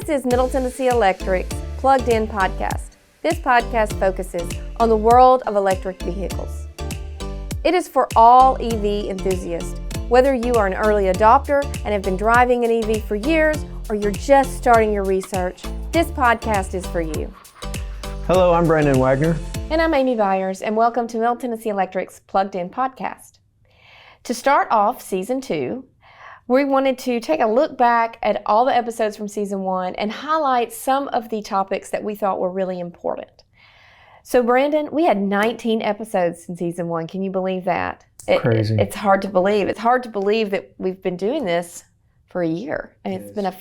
This is Middle Tennessee Electric's Plugged In podcast. This podcast focuses on the world of electric vehicles. It is for all EV enthusiasts, whether you are an early adopter and have been driving an EV for years, or you're just starting your research. This podcast is for you. Hello, I'm Brandon Wagner. And I'm Amy Byers, and welcome to Middle Tennessee Electric's Plugged In podcast. To start off Season 2, we wanted to take a look back at all the episodes from Season 1 and highlight some of the topics that we thought were really important. So Brandon, we had 19 episodes in Season 1. Can you believe that? Crazy. It's hard to believe. It's hard to believe that we've been doing this for a year, and it's been a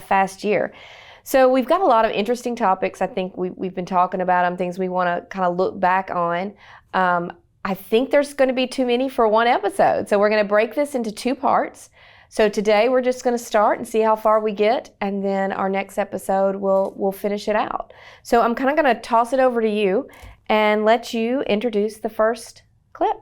fast year. So we've got a lot of interesting topics. I think we've been talking about them, things we want to kind of look back on. I think there's going to be too many for one episode, so we're going to break this into two parts. So today we're just going to start and see how far we get, and then our next episode we'll finish it out. So I'm kind of going to toss it over to you and let you introduce the first clip.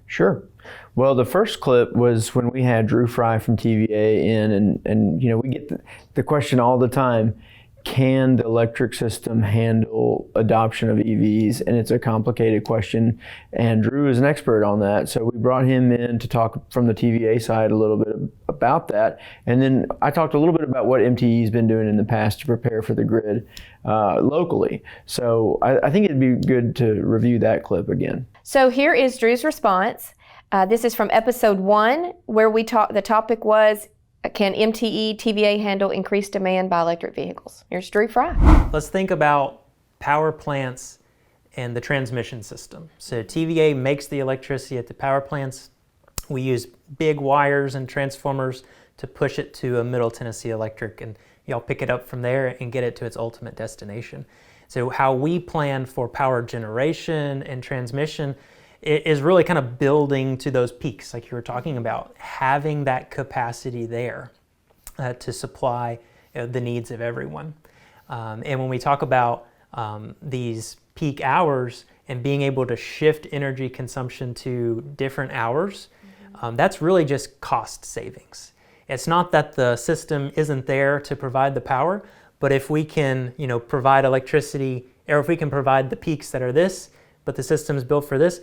Sure. Well, the first clip was when we had Drew Fry from TVA in, and you know, we get the question all the time, can the electric system handle adoption of EVs? And it's a complicated question, and Drew is an expert on that. So we brought him in to talk from the TVA side a little bit about that. And then I talked a little bit about what MTE's been doing in the past to prepare for the grid locally. So I think it'd be good to review that clip again. So here is Drew's response. This is from episode 1, where the topic was, can MTE TVA handle increased demand by electric vehicles? Here's Drew Fry. Let's think about power plants and the transmission system. So TVA makes the electricity at the power plants. We use big wires and transformers to push it to a Middle Tennessee Electric, and y'all pick it up from there and get it to its ultimate destination. So how we plan for power generation and transmission is really kind of building to those peaks like you were talking about, having that capacity there to supply the needs of everyone. And when we talk about these peak hours and being able to shift energy consumption to different hours, that's really just cost savings. It's not that the system isn't there to provide the power, but if we can, provide electricity, or if we can provide the peaks that are this, but the system's built for this,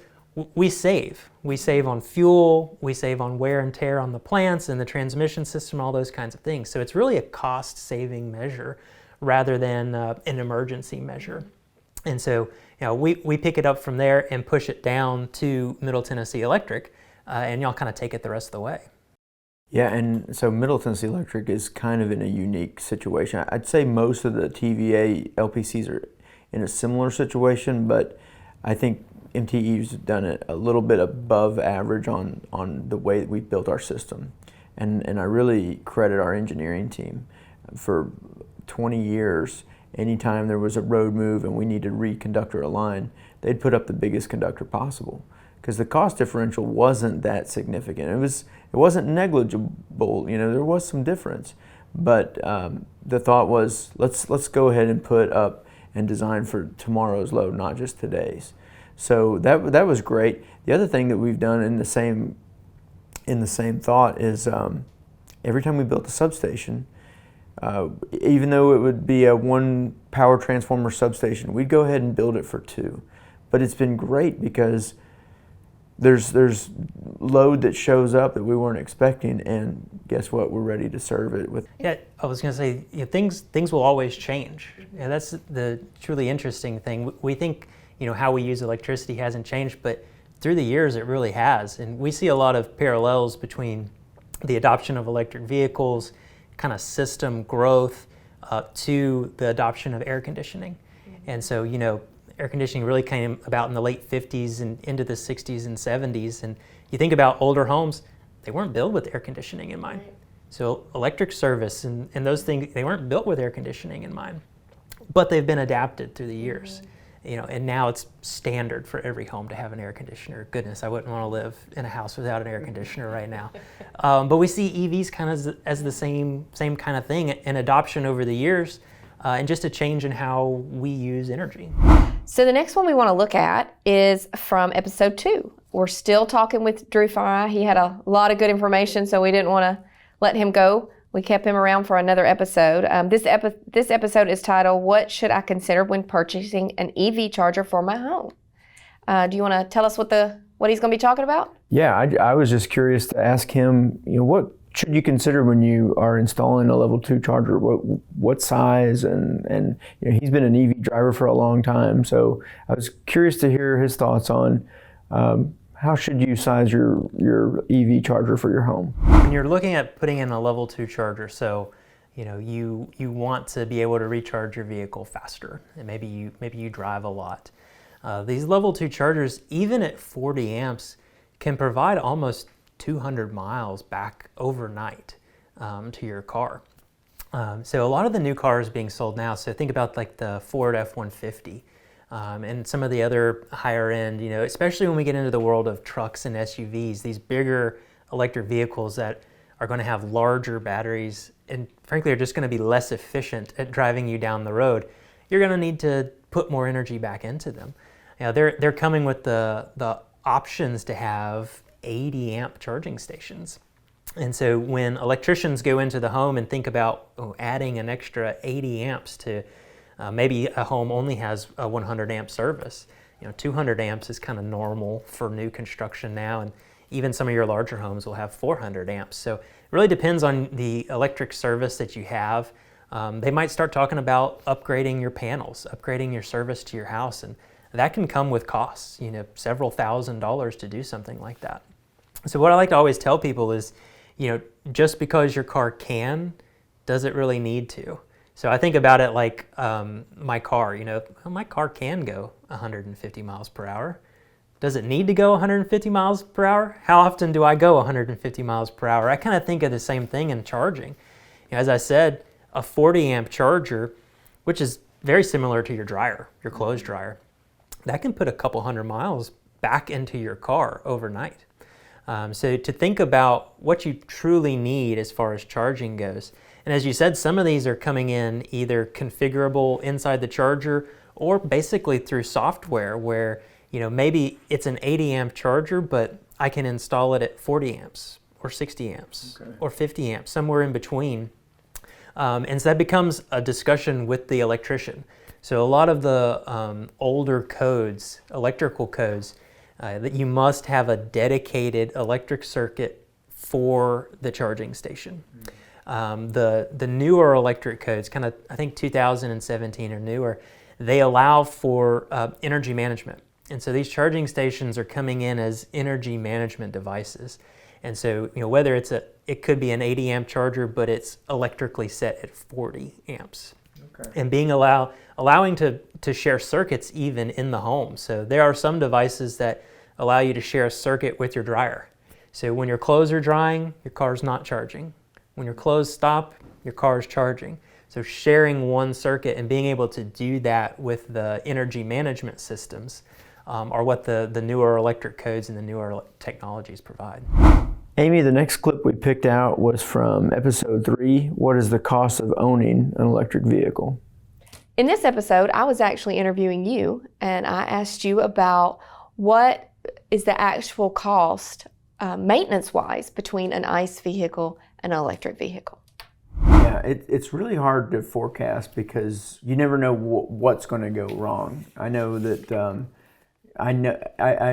we save. We save on fuel, we save on wear and tear on the plants and the transmission system, all those kinds of things. So it's really a cost-saving measure rather than an emergency measure. And so, we pick it up from there and push it down to Middle Tennessee Electric, and y'all kind of take it the rest of the way. Yeah, and so Middle Tennessee Electric is kind of in a unique situation. I'd say most of the TVA LPCs are in a similar situation, but I think MTE's done it a little bit above average on the way that we built our system. And I really credit our engineering team. For 20 years, anytime there was a road move and we needed to reconductor a line, they'd put up the biggest conductor possible, because the cost differential wasn't that significant. It wasn't negligible, there was some difference. But the thought was, let's go ahead and put up and design for tomorrow's load, not just today's. So that was great. The other thing that we've done in the same thought is every time we built a substation, even though it would be a one power transformer substation, we'd go ahead and build it for 2. But it's been great because there's load that shows up that we weren't expecting, and guess what? We're ready to serve it with. Yeah, I was going to say, things will always change. Yeah, that's the truly interesting thing. We think how we use electricity hasn't changed, but through the years it really has. And we see a lot of parallels between the adoption of electric vehicles, kind of system growth, to the adoption of air conditioning. And so, air conditioning really came about in the late 50s and into the 60s and 70s. And you think about older homes, they weren't built with air conditioning in mind. So electric service and those things, they weren't built with air conditioning in mind, but they've been adapted through the years. And now it's standard for every home to have an air conditioner. Goodness, I wouldn't want to live in a house without an air conditioner right now. But we see EVs kind of as the same kind of thing, an adoption over the years, and just a change in how we use energy. So the next one we want to look at is from episode 2. We're still talking with Drew Fry. He had a lot of good information, so we didn't want to let him go. We kept him around for another episode. This episode is titled, What Should I Consider When Purchasing an EV Charger for My Home? Do you want to tell us what he's going to be talking about? Yeah, I was just curious to ask him, what should you consider when you are installing a level 2 charger? What size? And he's been an EV driver for a long time, so I was curious to hear his thoughts on how should you size your EV charger for your home? When you're looking at putting in a level 2 charger, so you want to be able to recharge your vehicle faster, and maybe you drive a lot. These level 2 chargers, even at 40 amps, can provide almost 200 miles back overnight to your car. So a lot of the new cars being sold now, so think about like the Ford F-150 and some of the other higher end, especially when we get into the world of trucks and SUVs, these bigger electric vehicles that are going to have larger batteries and frankly are just going to be less efficient at driving you down the road. You're going to need to put more energy back into them. They're coming with the options to have 80 amp charging stations. And so when electricians go into the home and think about adding an extra 80 amps to maybe a home only has a 100 amp service, 200 amps is kind of normal for new construction now, and even some of your larger homes will have 400 amps. So it really depends on the electric service that you have. They might start talking about upgrading your panels, upgrading your service to your house, and that can come with costs, several $1,000s to do something like that. So what I like to always tell people is, just because your car can, does it really need to? So I think about it like my car, my car can go 150 miles per hour. Does it need to go 150 miles per hour? How often do I go 150 miles per hour? I kind of think of the same thing in charging. As I said, a 40 amp charger, which is very similar to your dryer, your clothes dryer, that can put a couple hundred miles back into your car overnight. So to think about what you truly need as far as charging goes. And as you said, some of these are coming in either configurable inside the charger or basically through software where, maybe it's an 80 amp charger, but I can install it at 40 amps or 60 amps or 50 amps, somewhere in between. And so that becomes a discussion with the electrician. So a lot of the older codes, electrical codes, that you must have a dedicated electric circuit for the charging station. The newer electric codes, kind of I think 2017 or newer, they allow for energy management. And so these charging stations are coming in as energy management devices. And so whether it could be an 80 amp charger, but it's electrically set at 40 amps. And being allowing to share circuits even in the home. So there are some devices that allow you to share a circuit with your dryer. So when your clothes are drying, your car's not charging. When your clothes stop, your car is charging. So sharing one circuit and being able to do that with the energy management systems are what the newer electric codes and the newer technologies provide. Amy, the next clip we picked out was from episode 3, What is the cost of owning an electric vehicle? In this episode, I was actually interviewing you, and I asked you about what is the actual cost, maintenance-wise, between an ICE vehicle and an electric vehicle. Yeah, it's really hard to forecast because you never know what's going to go wrong. I know that I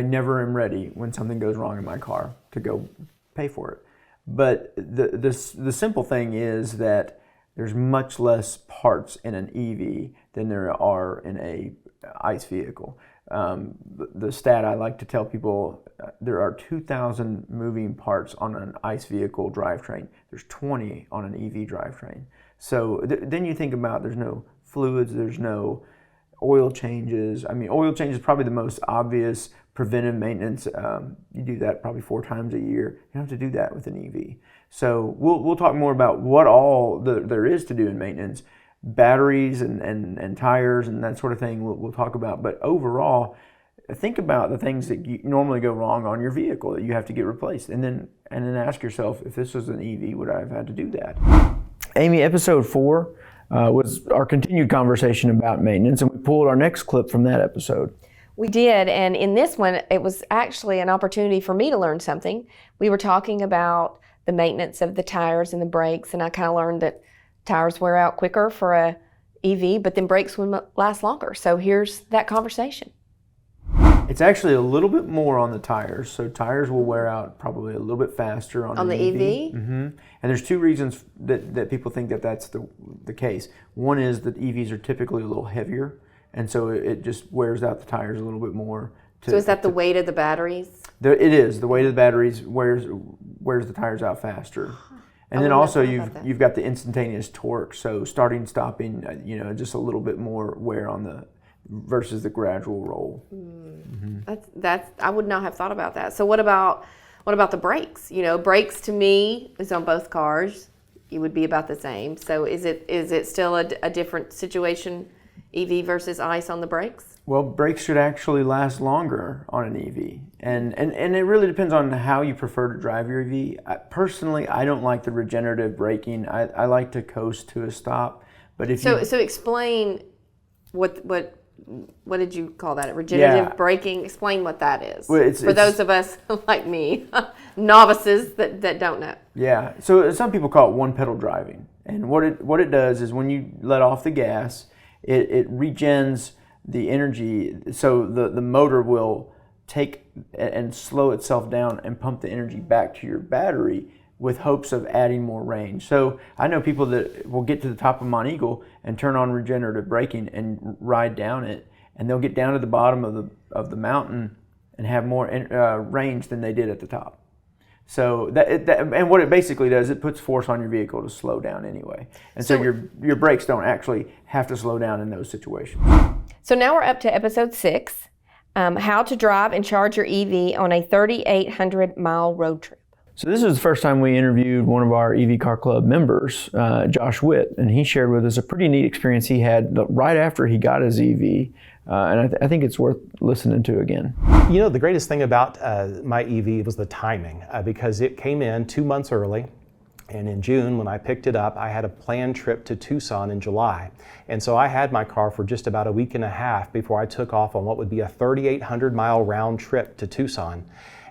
never am ready when something goes wrong in my car to go pay for it. But the simple thing is that there's much less parts in an EV than there are in a ICE vehicle. The stat I like to tell people, there are 2,000 moving parts on an ICE vehicle drivetrain. There's 20 on an EV drivetrain. So then you think about there's no fluids, there's no oil changes. I mean, oil change is probably the most obvious preventive maintenance. You do that probably 4 times a year. You don't have to do that with an EV. So we'll talk more about what all there is to do in maintenance. Batteries and tires and that sort of thing we'll talk about. But overall, think about the things that normally go wrong on your vehicle that you have to get replaced. And then ask yourself, if this was an EV, would I have had to do that? Amy, episode 4 was our continued conversation about maintenance, and we pulled our next clip from that episode. We did, and in this one, it was actually an opportunity for me to learn something. We were talking about the maintenance of the tires and the brakes, and I kind of learned that tires wear out quicker for a EV, but then brakes would last longer. So here's that conversation. It's actually a little bit more on the tires. So tires will wear out probably a little bit faster on the an EV. Mm-hmm. And there's two reasons that people think that that's the case. One is that EVs are typically a little heavier, and so it just wears out the tires a little bit more. So is that the weight of the batteries? It is. The weight of the batteries wears the tires out faster. And then also you've got the instantaneous torque. So starting, stopping, just a little bit more wear on the versus the gradual roll. Mm-hmm. That's I would not have thought about that. So what about the brakes? Brakes to me is on both cars. It would be about the same. So is it still a different situation, EV versus ICE on the brakes? Well, brakes should actually last longer on an EV, and it really depends on how you prefer to drive your EV. Personally, I don't like the regenerative braking. I like to coast to a stop. But so explain what did you call that? Regenerative braking. Explain what that is for those of us like me, novices that don't know. Yeah. So some people call it one pedal driving, and what it does is when you let off the gas, it regens the energy, so the motor will take and slow itself down and pump the energy back to your battery with hopes of adding more range. So I know people that will get to the top of Mount Eagle and turn on regenerative braking and ride down it, and they'll get down to the bottom of the mountain and have more range than they did at the top. So and what it basically does, it puts force on your vehicle to slow down anyway, and so your brakes don't actually have to slow down in those situations. So now we're up to episode 6, how to drive and charge your EV on a 3,800-mile road trip. So this is the first time we interviewed one of our EV Car Club members, Josh Witt, and he shared with us a pretty neat experience he had right after he got his EV, and I think it's worth listening to again. The greatest thing about my EV was the timing, because it came in 2 months early. And in June, when I picked it up, I had a planned trip to Tucson in July. And so I had my car for just about a week and a half before I took off on what would be a 3,800-mile round trip to Tucson.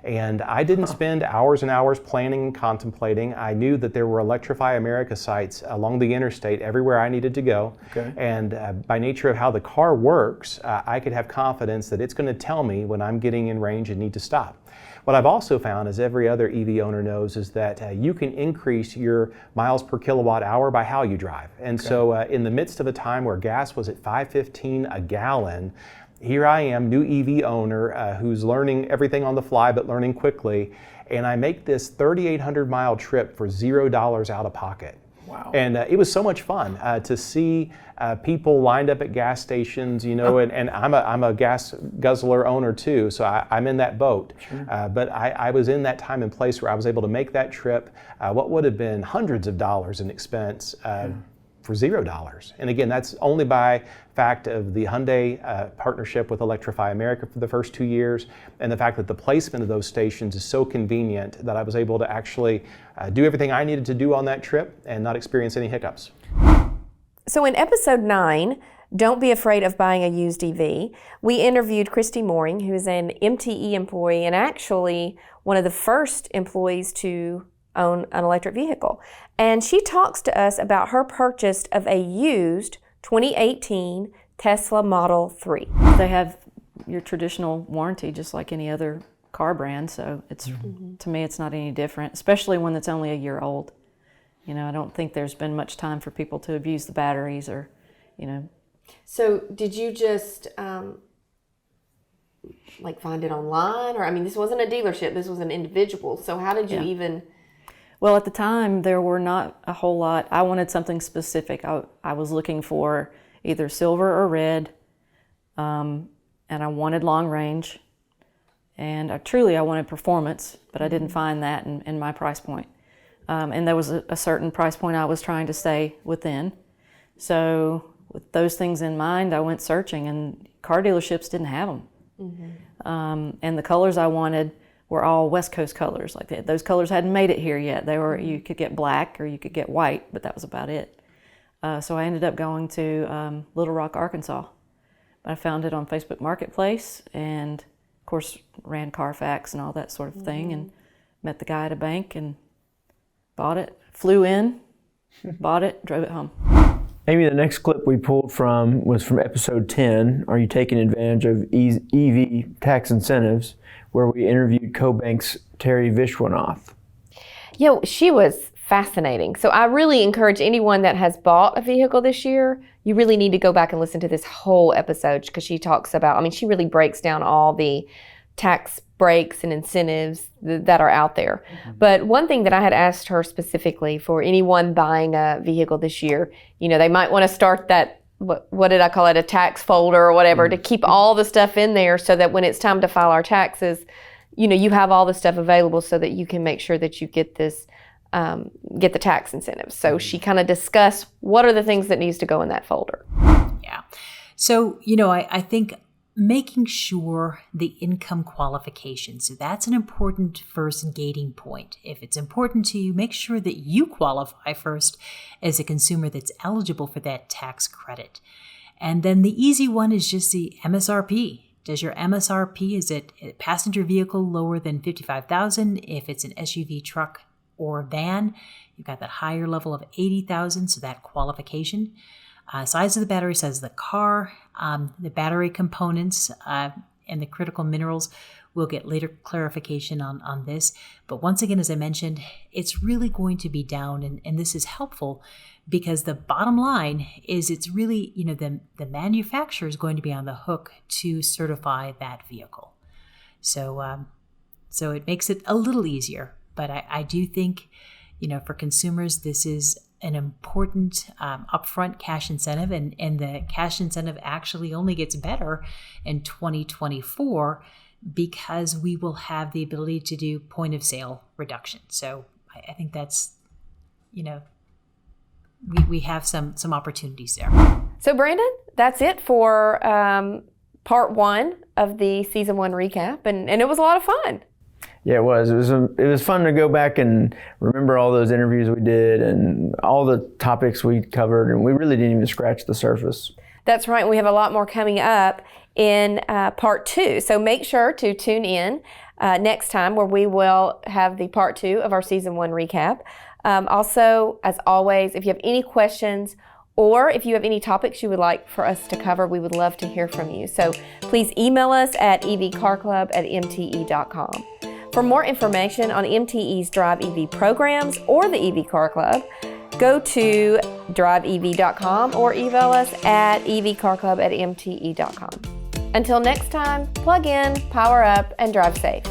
And I didn't spend hours and hours planning and contemplating. I knew that there were Electrify America sites along the interstate everywhere I needed to go. Okay. And by nature of how the car works, I could have confidence that it's going to tell me when I'm getting in range and need to stop. What I've also found, as every other EV owner knows, is that you can increase your miles per kilowatt hour by how you drive. And so in the midst of a time where gas was at $5.15 a gallon, here I am, new EV owner who's learning everything on the fly but learning quickly, and I make this 3,800-mile trip for $0 out of pocket. Wow. And it was so much fun to see people lined up at gas stations, and I'm a gas guzzler owner too, so I'm in that boat. Sure. But I was in that time and place where I was able to make that trip, what would have been hundreds of dollars in expense, for $0. And again, that's only by fact of the Hyundai partnership with Electrify America for the first 2 years, and the fact that the placement of those stations is so convenient that I was able to actually do everything I needed to do on that trip and not experience any hiccups. So in episode 9, Don't Be Afraid of Buying a Used EV, we interviewed Christy Mooring, who is an MTE employee and actually one of the first employees to own an electric vehicle. And she talks to us about her purchase of a used 2018 Tesla Model 3. They have your traditional warranty just like any other car brand, so it's to me it's not any different, especially one that's only a year old. I don't think there's been much time for people to abuse the batteries or. So did you just find it online, or this wasn't a dealership, this was an individual, so how did you even? Well, at the time, there were not a whole lot. I wanted something specific. I was looking for either silver or red, and I wanted long range, and I wanted performance, but I didn't find that in my price point. And there was a certain price point I was trying to stay within. So with those things in mind, I went searching, and car dealerships didn't have them. And the colors I wanted were all West Coast colors. Those colors hadn't made it here yet. You could get black or you could get white, but that was about it. So I ended up going to Little Rock, Arkansas. I found it on Facebook Marketplace, and of course ran Carfax and all that sort of thing, and met the guy at a bank and Bought it, flew in, bought it, drove it home. Amy, the next clip we pulled from was from episode 10, Are You Taking Advantage of EV Tax Incentives, where we interviewed CoBank's Terry Vishwanath. She was fascinating. So I really encourage anyone that has bought a vehicle this year, you really need to go back and listen to this whole episode because she talks about, she really breaks down all the tax breaks and incentives that are out there. But one thing that I had asked her specifically for anyone buying a vehicle this year, they might want to start that, what did I call it, a tax folder or whatever, to keep all the stuff in there so that when it's time to file our taxes, you have all the stuff available so that you can make sure that you get this, get the tax incentives. So she kind of discussed what are the things that needs to go in that folder. Yeah. So, I think making sure the income qualification. So that's an important first gating point. If it's important to you, make sure that you qualify first as a consumer that's eligible for that tax credit. And then the easy one is just the MSRP. Does your MSRP, is it a passenger vehicle lower than $55,000? If it's an SUV, truck, or van, you've got that higher level of $80,000, so that qualification. Size of the battery, size of the car, the battery components, and the critical minerals. We'll get later clarification on this. But once again, as I mentioned, it's really going to be down, and this is helpful because the bottom line is it's really, the manufacturer is going to be on the hook to certify that vehicle. So it makes it a little easier. But I do think, for consumers, this is an important upfront cash incentive, and the cash incentive actually only gets better in 2024 because we will have the ability to do point of sale reduction. So I think that's, we have some opportunities there. So Brandon, that's it for part 1 of the season 1 recap, and it was a lot of fun. Yeah, it was. It was fun to go back and remember all those interviews we did and all the topics we covered, and we really didn't even scratch the surface. That's right. We have a lot more coming up in part 2. So make sure to tune in next time where we will have the part 2 of our season 1 recap. Also, as always, if you have any questions or if you have any topics you would like for us to cover, we would love to hear from you. So please email us at evcarclub@mte.com. For more information on MTE's Drive EV programs or the EV Car Club, go to driveev.com or email us at evcarclub@mte.com. Until next time, plug in, power up, and drive safe.